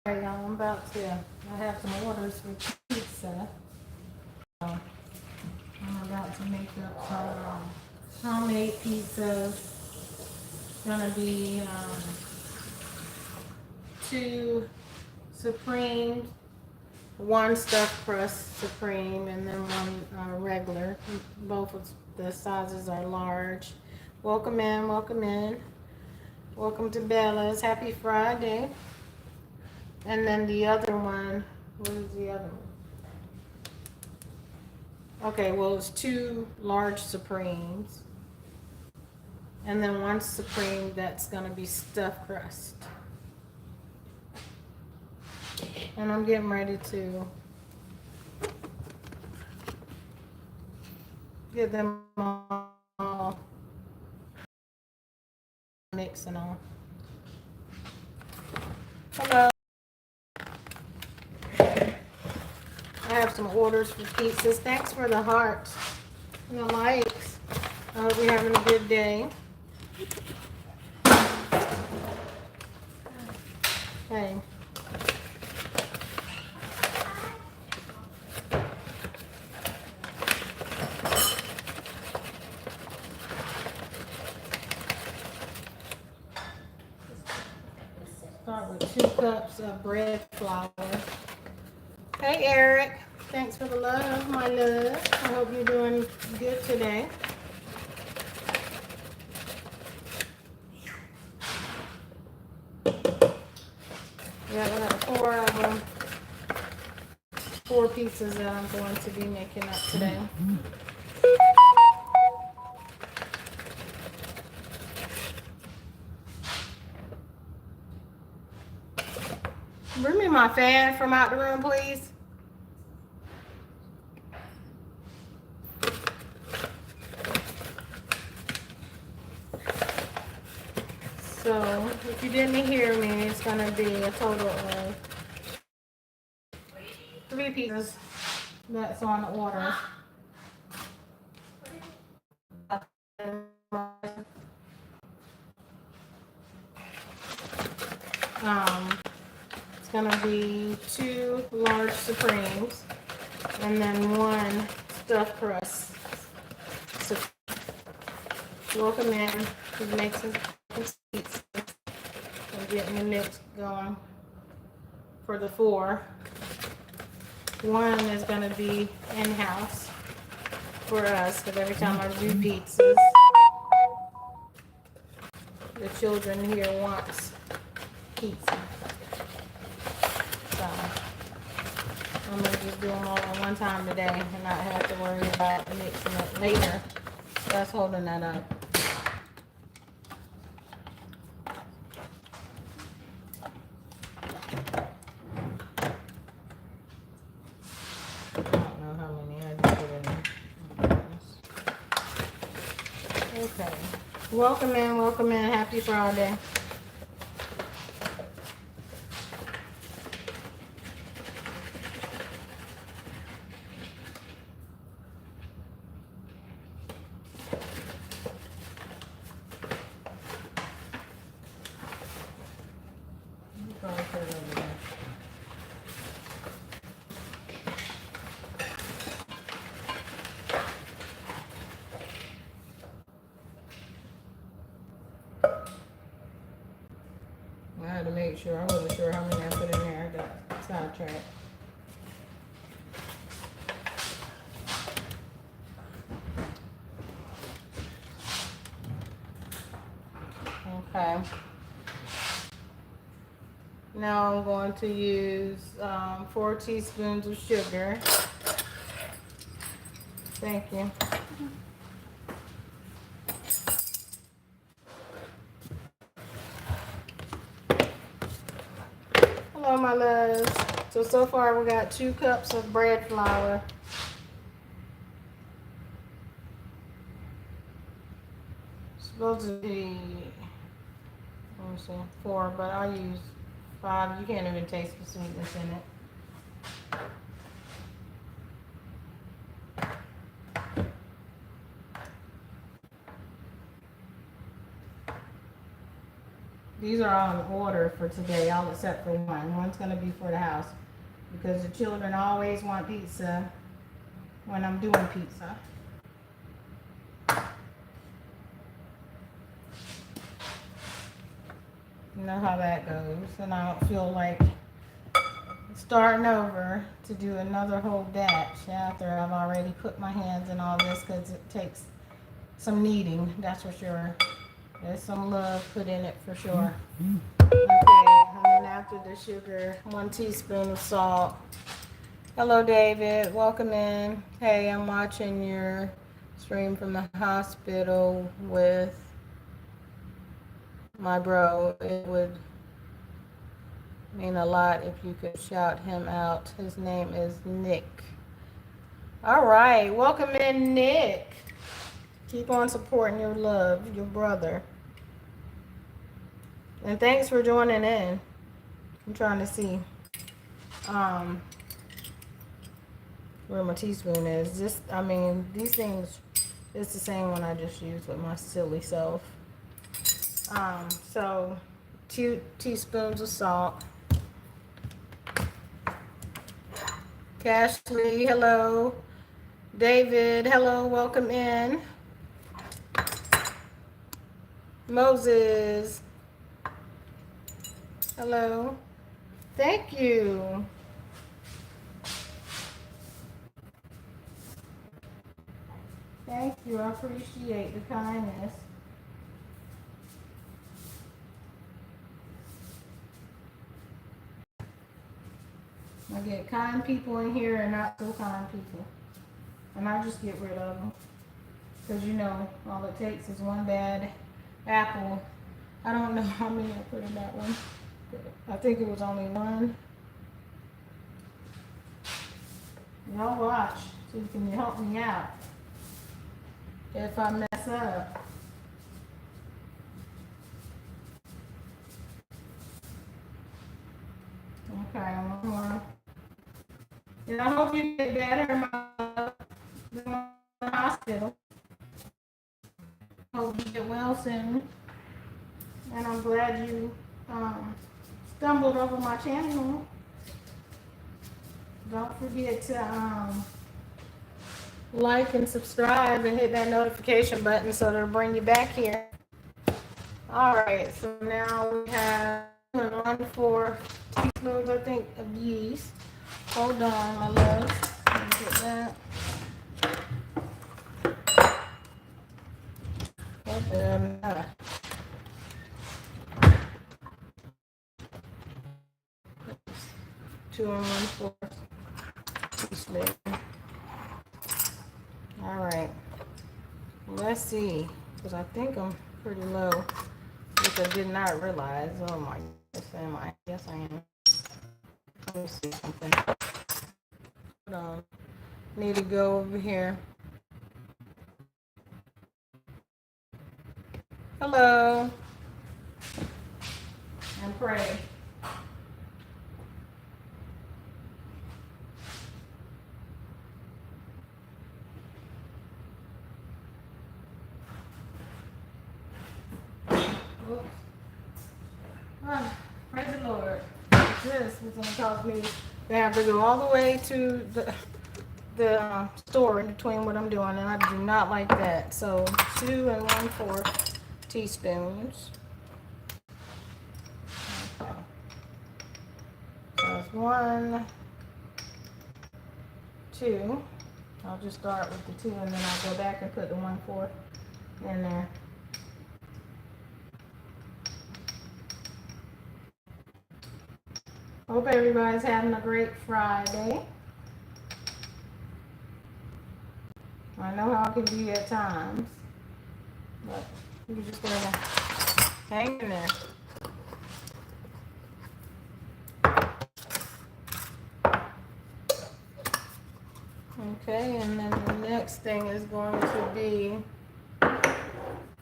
Alright, y'all, I have some orders for pizza. So I'm about to make up some homemade pizzas. Gonna be two supreme, one stuffed crust supreme, and then one regular. Both of the sizes are large. Welcome in, welcome in. Welcome to Bella's. Happy Friday. And then the other one, what is the other one? Okay, well, it's two large supremes. And then one supreme that's gonna be stuffed crust. And I'm getting ready to get them all mixing on. Hello. I have some orders for pizzas. Thanks for the hearts and the likes. I hope you're having a good day. Okay. Start with 2 cups of bread flour. Hey Eric, thanks for the love, my love. I hope you're doing good today. Yeah, I got 4 of them. 4 pizzas that I'm going to be making up today. Bring me my fan from out the room, please. So, if you didn't hear me, it's going to be a total of 3 pizzas that's on order. It's going to be 2 large supremes and then 1 stuffed crust. So, welcome in. We're making some seats and getting the mix going for the 4. 1 is going to be in-house for us, because every time I do pizzas, the children here wants pizza. So I'm going to just do them all at one time today and not have to worry about mixing it later. That's holding that up. I don't know how many I just put in there. Okay. Welcome in, welcome in. Happy Friday. I had to make sure. I wasn't sure how many I put in there. I got sidetracked. Okay. Now I'm going to use 4 teaspoons of sugar. Thank you. Hello, my loves. So far we got 2 cups of bread flour. Supposed to be, let me see, 4, but I use 5. You can't even taste the sweetness in it. These are all in order for today, all except for one. One's going to be for the house because the children always want pizza when I'm doing pizza. You know how that goes, and I don't feel like starting over to do another whole batch after I've already put my hands in all this, because it takes some kneading, that's for sure. There's some love put in it for sure. Okay, and then after the sugar, 1 teaspoon of salt. Hello, David. Welcome in. Hey, I'm watching your stream from the hospital with my bro. It would mean a lot if you could shout him out. His name is Nick. All right. Welcome in, Nick. Keep on supporting your love, your brother. And thanks for joining in. I'm trying to see where my teaspoon is. Just, I mean, these things, it's the same one I just used with my silly self. So 2 teaspoons of salt. Cashley, hello. David, hello, welcome in. Moses, hello. Thank you. Thank you. I appreciate the kindness. I get kind people in here and not so kind people. And I just get rid of them. Because you know, all it takes is one bad apple. I don't know how many I put in that one. I think it was only one. Y'all watch. So you can help me out if I mess up. Okay, one more. And I hope you get better, my in the hospital. Hope you get well soon. And I'm glad you stumbled over my channel. Don't forget to like and subscribe and hit that notification button so it'll bring you back here. All right, so now we have 1/4 teaspoons, I think, of yeast. Hold on, my love. Let me get that. Okay, 2 1/4 teaspoon. All right, let's see, because I think I'm pretty low, which I did not realize. Oh my goodness, am I? Yes, I am. Let me see something. Hold on. Need to go over here. Hello. And pray. Oops. Ah, praise the Lord. This was going to cause me to have to go all the way to the store in between what I'm doing, and I do not like that. So 2 1/4 teaspoons. Okay. So it's 1, 2. I'll just start with the 2, and then I'll go back and put the 1/4 in there. Hope everybody's having a great Friday. I know how it can be at times, but you're just gonna hang in there. Okay, and then the next thing is going to be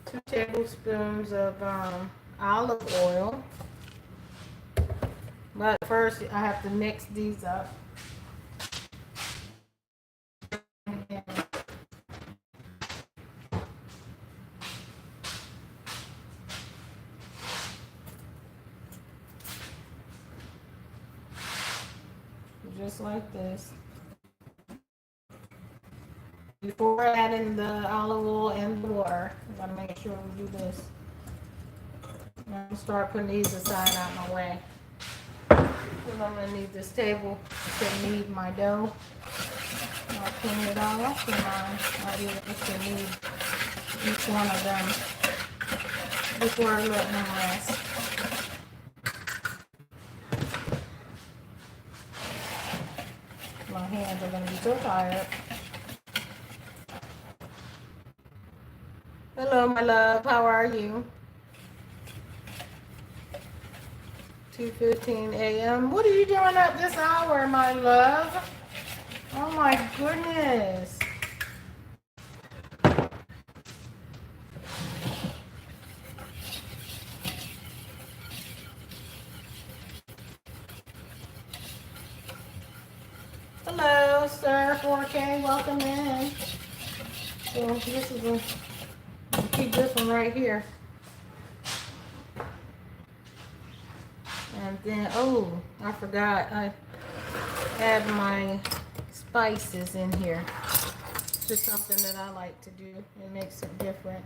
2 tablespoons of olive oil. But first, I have to mix these up. just like this. Before adding the olive oil and the water, I'm gonna make sure we do this. I'm gonna start putting these aside out of my way. Because I'm gonna need this table to knead my dough. I'll clean it all off and I'll be able to knead each one of them before I let them rest. My hands are gonna be so tired. Hello, my love. How are you? 2:15 a.m. What are you doing at this hour, my love? Oh my goodness. Hello, sir. 4K. Welcome in. So this is I'll keep this one right here. And then, oh, I forgot. I add my spices in here. It's just something that I like to do. It makes it different.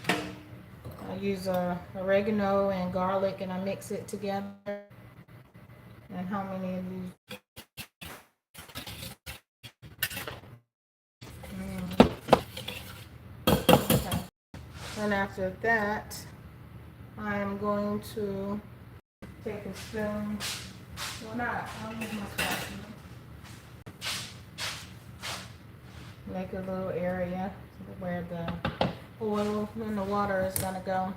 I use oregano and garlic and I mix it together. And how many of these? Okay. And after that, I am going to take a spoon. Well, not. I'll use my spoon. Make a little area where the oil and the water is gonna go.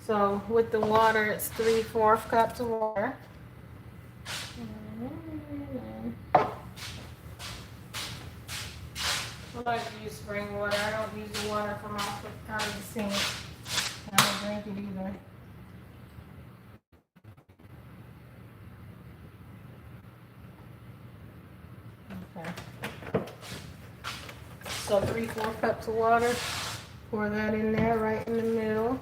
So with the water, it's 3/4 cups of water. I like to use spring water. I don't use the water from out of the sink. I don't drink it either. Okay. So 3/4 cups of water. Pour that in there right in the middle.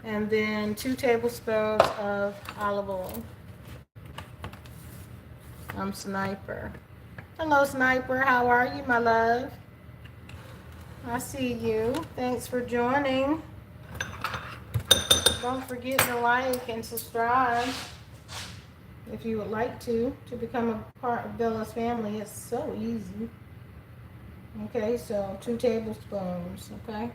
And then 2 tablespoons of olive oil. I'm Sniper. Hello, Sniper. How are you, my love? I see you. Thanks for joining. Don't forget to like and subscribe if you would like to become a part of Bella's family. It's so easy. Okay, so 2 tablespoons, okay?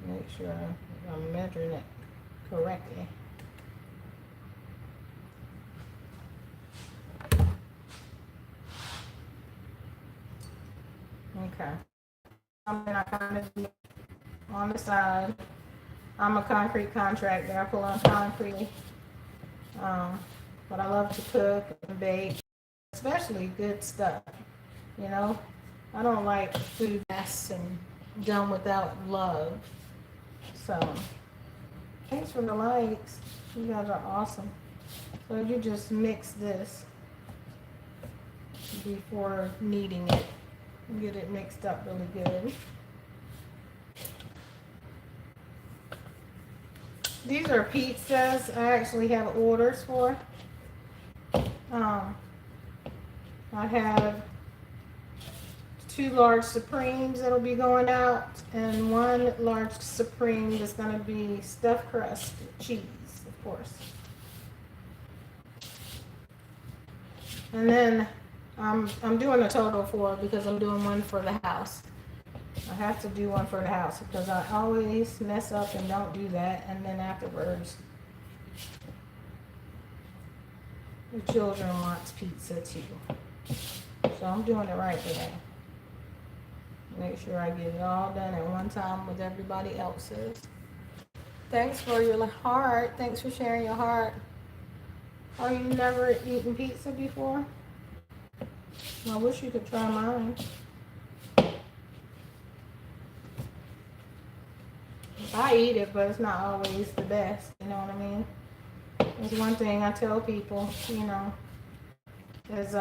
Make sure I'm measuring it correctly. Okay. Something I kind of do on the side. I'm a concrete contractor. I pull on concrete. But I love to cook and bake, especially good stuff. You know, I don't like food that's and done without love. So, thanks for the likes. You guys are awesome. So you just mix this before kneading it. Get it mixed up really good. These are pizzas I actually have orders for. I have 2 large Supremes that'll be going out, and 1 large Supreme that's gonna be stuffed crust cheese, of course. And then I'm doing a total of 4 because I'm doing 1 for the house. I have to do 1 for the house because I always mess up and don't do that, and then afterwards the children wants pizza too. So I'm doing it right today. Make sure I get it all done at one time with everybody else's. Thanks for your heart. Thanks for sharing your heart. Oh, you never eaten pizza before? I wish you could try mine. I eat it, but it's not always the best. You know what I mean? There's one thing I tell people, you know, is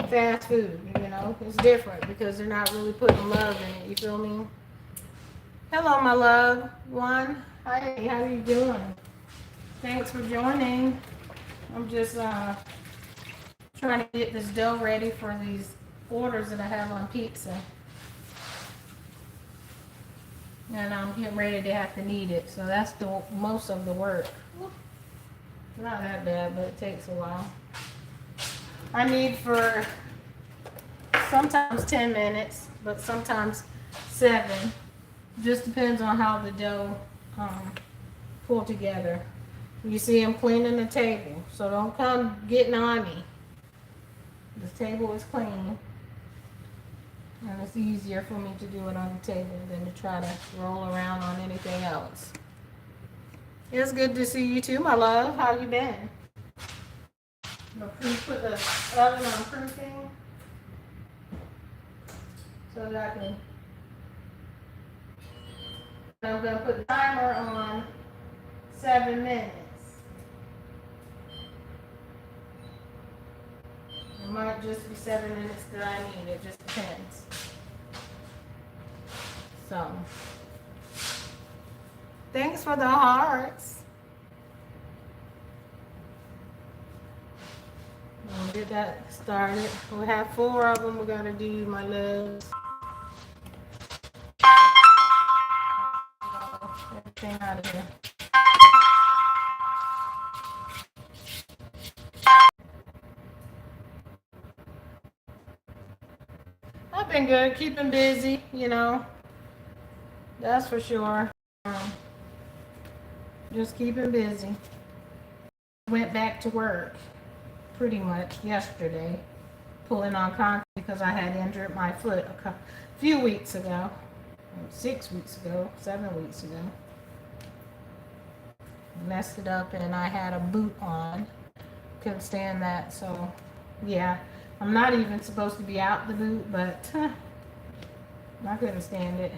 fast food, you know. It's different because they're not really putting love in it, you feel me? Hello, my love. One. Hi, how are you doing? Thanks for joining. I'm just trying to get this dough ready for these orders that I have on pizza. And I'm getting ready to have to knead it. So that's the most of the work. Not that bad, but it takes a while. I need for sometimes 10 minutes, but sometimes 7. Just depends on how the dough pull together. You see I'm cleaning the table, so don't come getting on me. The table is clean, and it's easier for me to do it on the table than to try to roll around on anything else. It's good to see you too, my love. How you been? Put the oven on proofing so that I can. I'm gonna put the timer on 7 minutes. It might just be 7 minutes that I need. It just depends. So, thanks for the hearts. We'll get that started. We have 4 of them we gotta do, my loves. Everything out of here. I've been good, keeping busy, you know. That's for sure. Just keeping busy. Went back to work pretty much yesterday, pulling on concrete because I had injured my foot a few weeks ago. 6 weeks ago, 7 weeks ago. Messed it up and I had a boot on. Couldn't stand that, so yeah. I'm not even supposed to be out the boot, but I couldn't stand it.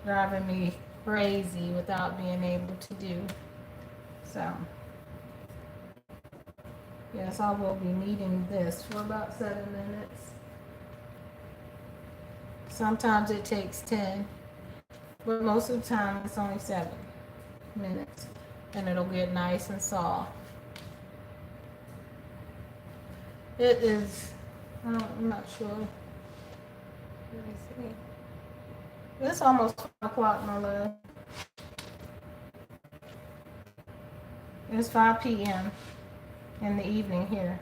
Driving me crazy without being able to do. So, yes, I will be kneading this for about 7 minutes. Sometimes it takes 10, but most of the time it's only 7 minutes. And it'll get nice and soft. It is, I'm not sure. Let me see. It's almost 5 o'clock, my love. It's 5 p.m. in the evening here.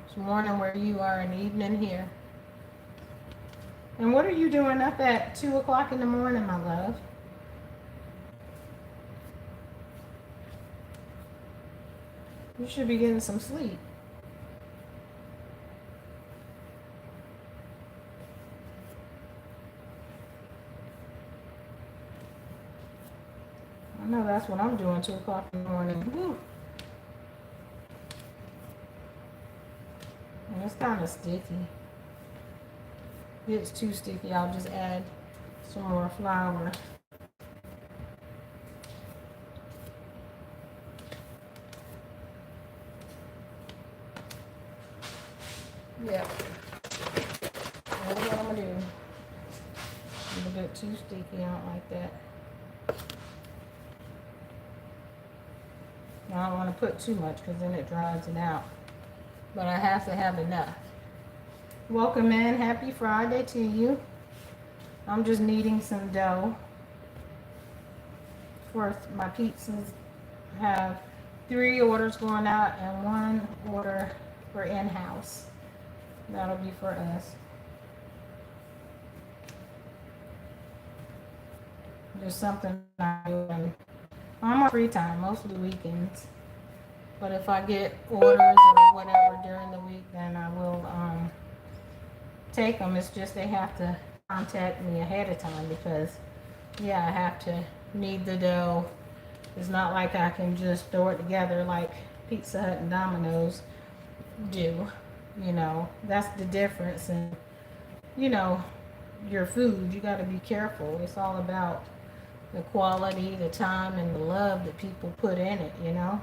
It's morning where you are and evening here. And what are you doing up at 2 o'clock in the morning, my love? You should be getting some sleep. I know that's what I'm doing 2 o'clock in the morning. Woo. And it's kind of sticky. If it's too sticky, I'll just add some more flour. Yep. That's what I'm gonna do. A little bit too sticky, I don't like that. I don't want to put too much because then it dries it out. But I have to have enough. Welcome in. Happy Friday to you. I'm just kneading some dough for my pizzas. I have 3 orders going out and 1 order for in-house. That'll be for us. Just something I do on my free time, most of the weekends. But if I get orders or whatever during the week, then I will take them. It's just they have to contact me ahead of time because, yeah, I have to knead the dough. It's not like I can just throw it together like Pizza Hut and Domino's do. You know, that's the difference. And, you know, your food, you got to be careful. It's all about the quality, the time, and the love that people put in it, you know.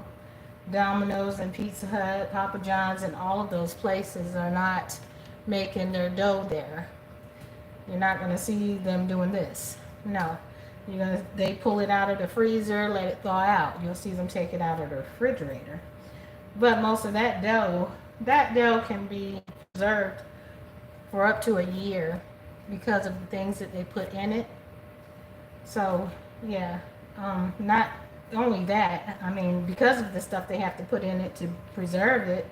Domino's and Pizza Hut, Papa John's, and all of those places are not making their dough there. You're not going to see them doing this. No. They pull it out of the freezer, let it thaw out. You'll see them take it out of the refrigerator. But most of that dough can be preserved for up to a year because of the things that they put in it. So, yeah, not only that, I mean, because of the stuff they have to put in it to preserve it,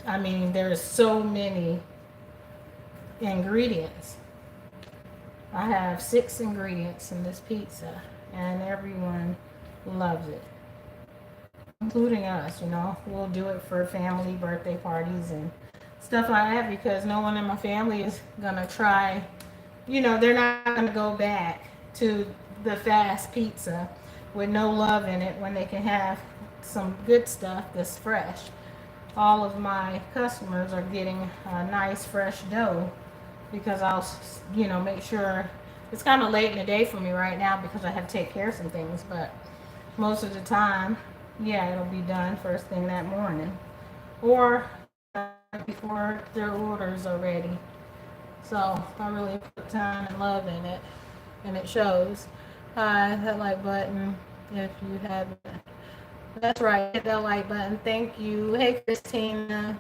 I mean, there's so many ingredients. I have 6 ingredients in this pizza, and everyone loves it, including us. We'll do it for family birthday parties and stuff like that because no one in my family is gonna try. They're not gonna go back to the fast pizza with no love in it when they can have some good stuff that's fresh. All of my customers are getting a nice fresh dough because I'll, make sure. It's kind of late in the day for me right now because I have to take care of some things, but most of the time, yeah, it'll be done first thing that morning or before their orders are ready. So I really put time and love in it, and it shows. Hit that like button if you haven't. That's right, hit that like button. Thank you. Hey, Christina.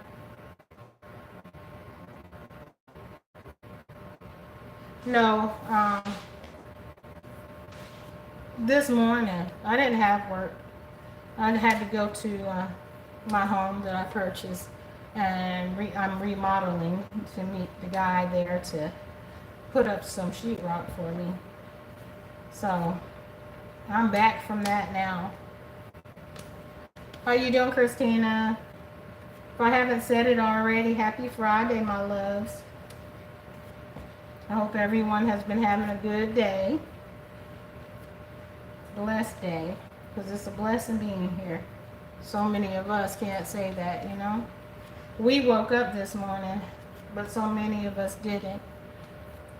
No, this morning I didn't have work. I had to go to my home that I purchased, and I'm remodeling to meet the guy there to put up some sheetrock for me. So I'm back from that now. How you doing, Christina? If I haven't said it already, happy Friday, my loves. I hope everyone has been having a good day. Blessed day. Because it's a blessing being here. So many of us can't say that, We woke up this morning, but so many of us didn't.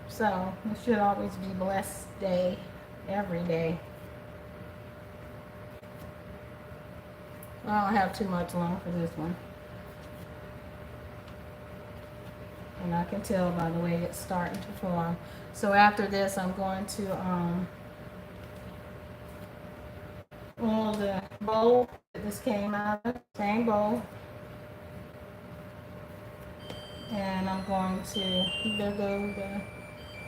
So it should always be a blessed day, every day. I don't have too much long for this one. And I can tell by the way it's starting to form. So after this, I'm going to oil the bowl that this came out of, same bowl. And I'm going to, there go the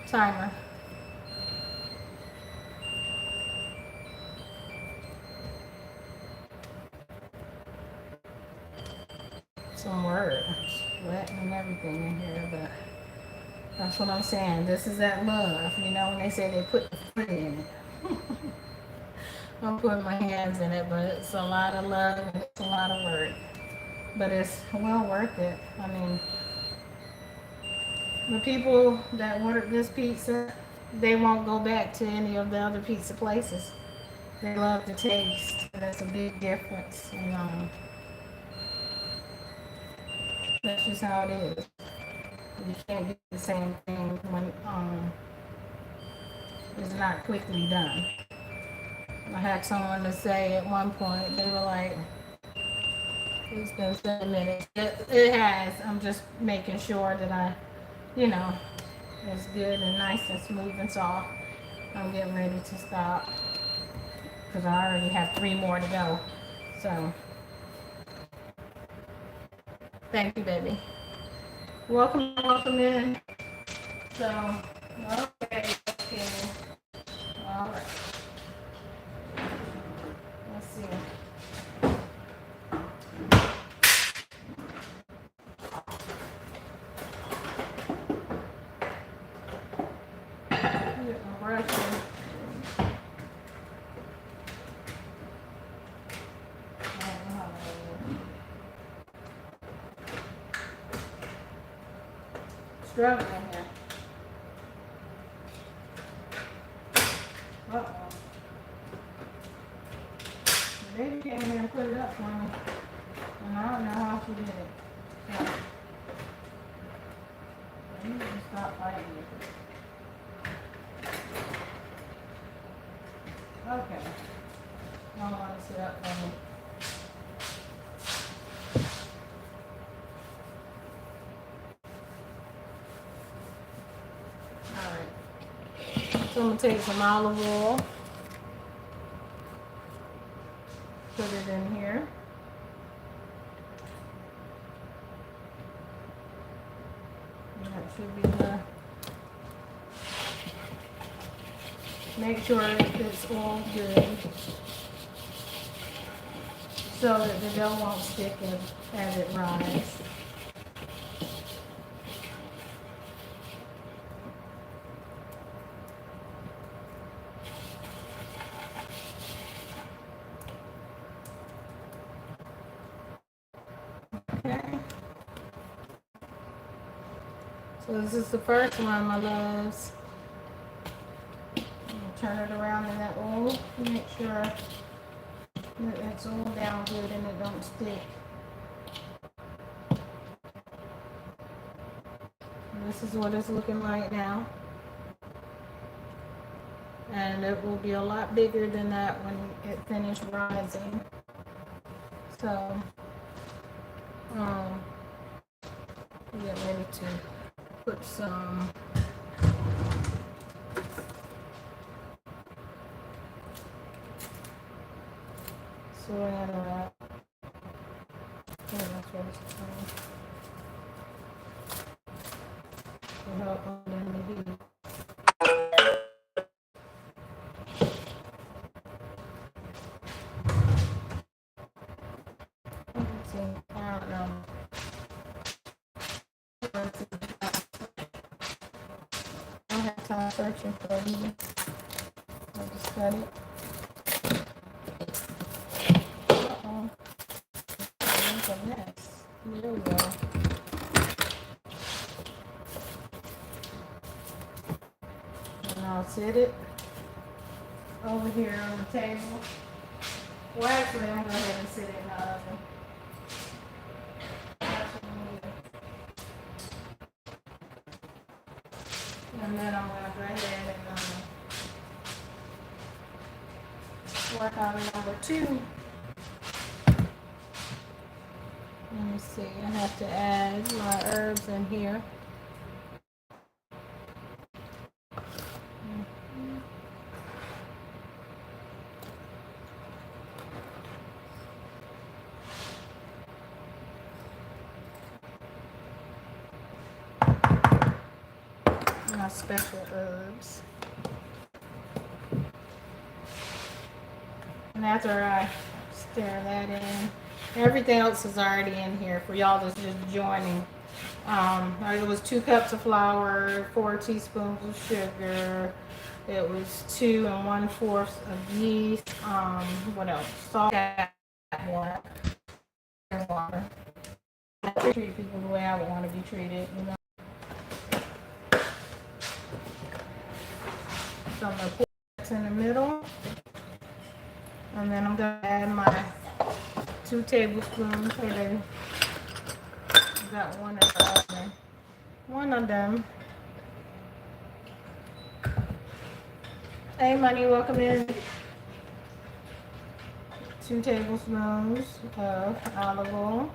timer. Some word, sweat and everything in here, but that's what I'm saying. This is that love, when they say they put the foot in it. I'm putting my hands in it, but it's a lot of love and it's a lot of work. But it's well worth it. I mean, the people that ordered this pizza, they won't go back to any of the other pizza places. They love the taste. That's a big difference. And that's just how it is. You can't do the same thing when it's not quickly done. I had someone to say at one point, they were like, it's been 7 minutes. It has. I'm just making sure that it's good and nice and smooth and soft. I'm getting ready to stop because I already have 3 more to go. So, thank you, baby. Welcome in. So, okay. All right. Let's see. Get my brush in. Struggling here. Uh-oh. The baby came here and put it up for me. And I don't know how she did it. So, I need to stop fighting with it. Okay. I don't want to sit up for me. I'm gonna take some olive oil, put it in here. That should be the. Make sure it's all good so that the dough won't stick as it rises. Okay. So this is the first one, my loves. Turn it around in that oil. Make sure that it's all down good and it don't stick. And this is what it's looking like now. And it will be a lot bigger than that when it finishes rising. So, get ready to put some soy in that. Yeah, that's what it's called. To help on the heat. Let's see. I don't know. I don't have time searching for it. I'll just cut it. It's a mess. There we go. And I'll sit it over here on the table. Well, actually, I'm going to go ahead and sit it in the oven. And then I'm going to go ahead and work on number 2. Let me see, I have to add my herbs in here. My special herbs. And after I stir that in, everything else is already in here for y'all that's just joining. It was 2 cups of flour, 4 teaspoons of sugar. It was 2 1/4 of yeast. What else? Salt, water. Water. I treat people the way I would want to be treated, you know. So I'm gonna put this in the middle, and then I'm gonna add my 2 tablespoons. Hey, got one in the oven. One of them. Hey, money, welcome in. 2 tablespoons of olive oil.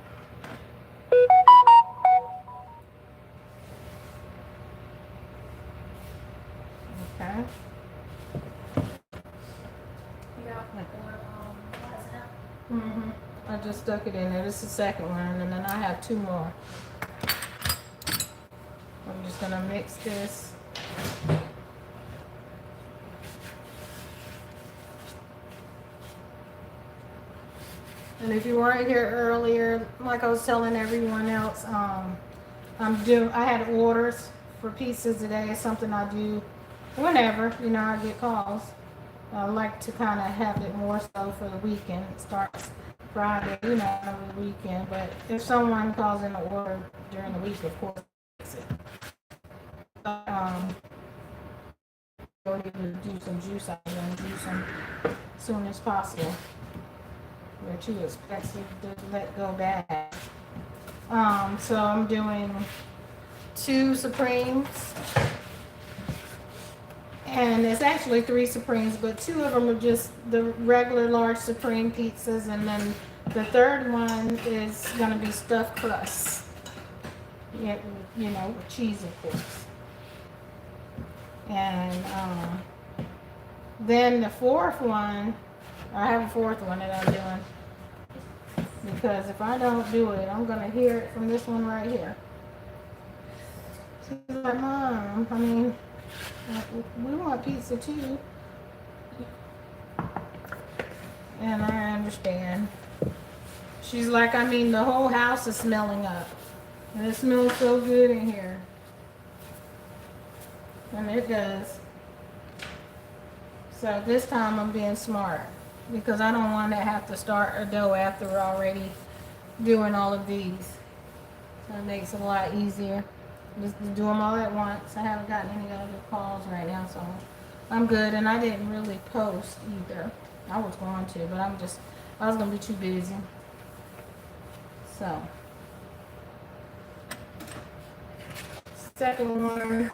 Okay. I just stuck it in there. This is the second one, and then I have 2 more. I'm just gonna mix this. And if you weren't here earlier, like I was telling everyone else, I had orders for pizzas today. It's something I do whenever, you know, I get calls. I like to kind of have it more so for the weekend. It starts Friday, you know, over the weekend. But if someone calls in an order during the week, of course, fix it. Go ahead and do some juice out there and juice them as soon as possible. They're too expensive to let go bad. So I'm doing 2 Supremes. And it's actually 3 Supremes, but 2 of them are just the regular large Supreme pizzas, and then the third one is going to be stuffed crust. Yeah, you know, with cheese, of course. And Then the fourth one, I have a fourth one that I'm doing. Because if I don't do it, I'm going to hear it from this one right here. She's like, Mom, I mean, we want pizza too. And I understand. She's like, I mean, the whole house is smelling up. And it smells so good in here. And it does. So this time I'm being smart. Because I don't want to have to start a dough after we're already doing all of these. So it makes it a lot easier. Just to do them all at once. I haven't gotten any other calls right now, so I'm good. And I didn't really post either. I was going to, but I was going to be too busy. So, second one.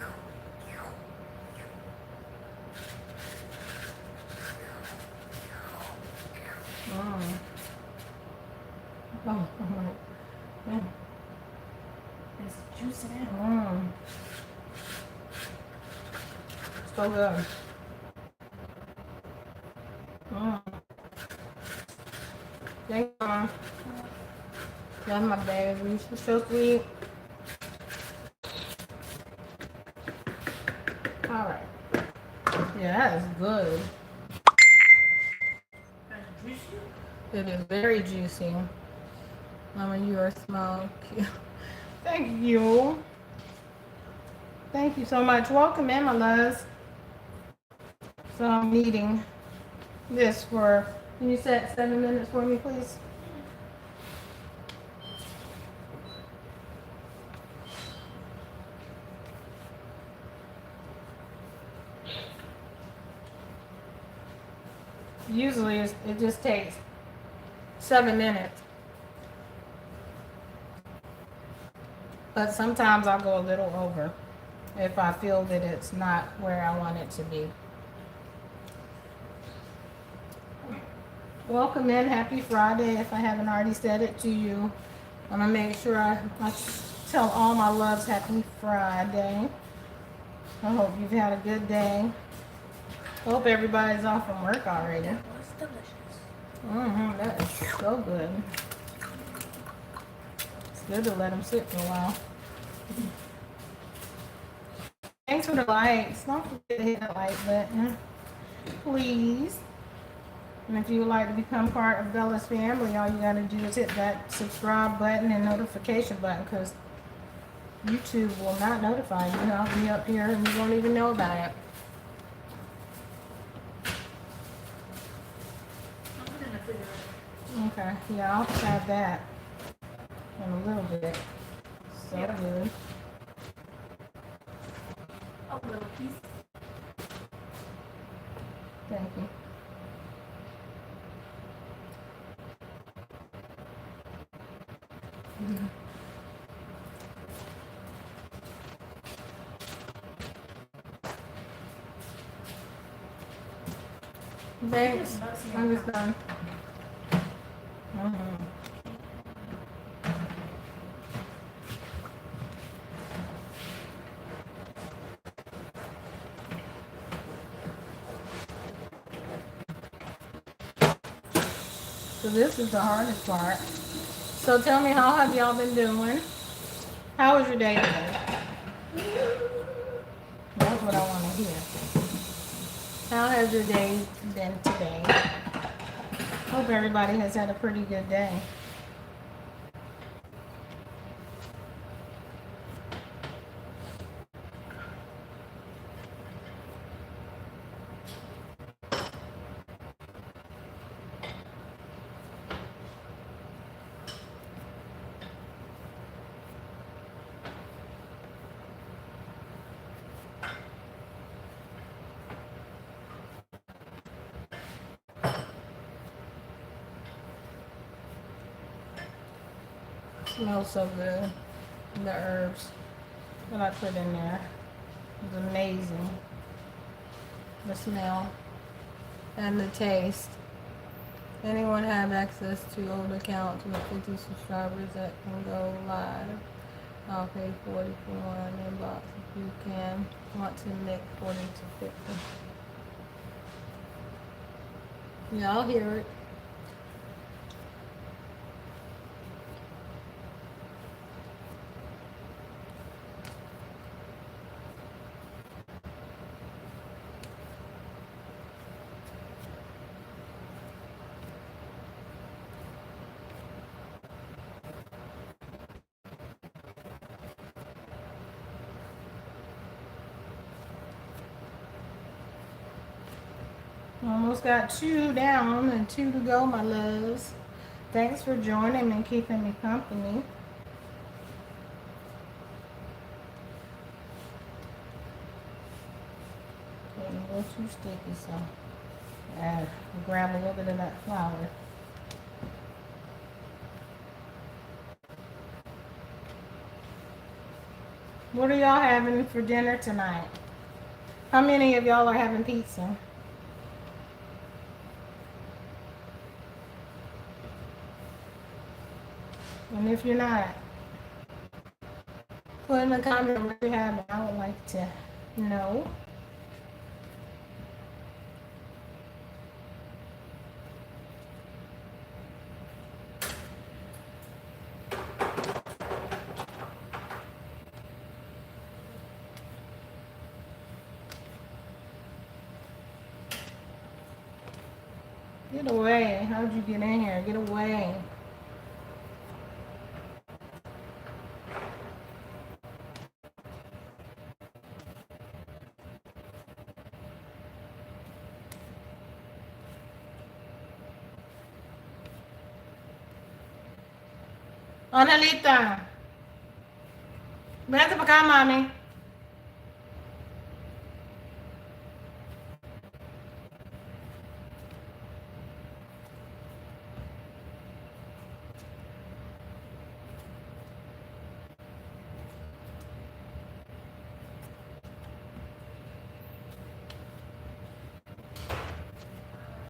Oh, yeah. It's juicy now. So good. Thank you, Mom. That's my baby. She's so sweet. Alright. Yeah, that is good. That's juicy. It is very juicy. Mama, you are small. Cute. Thank you. Thank you so much. Welcome in, my loves. So I'm kneading this for, can you set 7 minutes for me, please? Usually it just takes 7 minutes. But sometimes I'll go a little over if I feel that it's not where I want it to be. Welcome in. Happy Friday. If I haven't already said it to you, I'm going to make sure I tell all my loves happy Friday. I hope you've had a good day. Hope everybody's off from work already. That was delicious. That is so good. It's good to let them sit for a while. Thanks for the likes. Don't forget to hit the like button, please. And if you would like to become part of Bella's family, all you got to do is hit that subscribe button and notification button, because YouTube will not notify you. I'll be up here and you won't even know about it. I'm putting in the refrigerator. Okay, yeah, I'll have that in a little bit. So Yeah. good. A little piece. Thank you. Thanks. I'm just done. So this is the hardest part. So tell me, how have y'all been doing? How was your day today? That's what I want to hear. How has your day been today? Hope everybody has had a pretty good day. Smells so good. The herbs that I put in there is amazing. The smell and the taste. Anyone have access to old accounts with 50 subscribers that can go live? I'll pay 40 for one inbox if you can. Want to nick 40 to 50. Y'all hear it. Almost got 2 down and 2 to go, my loves. Thanks for joining me and keeping me company. Getting a little too sticky, so grab a little bit of that flour. What are y'all having for dinner tonight? How many of y'all are having pizza? And if you're not, put in the comment what you have. I would like to know. Get away. How'd you get in here? Get away. Annalita. Vete para acá, mami.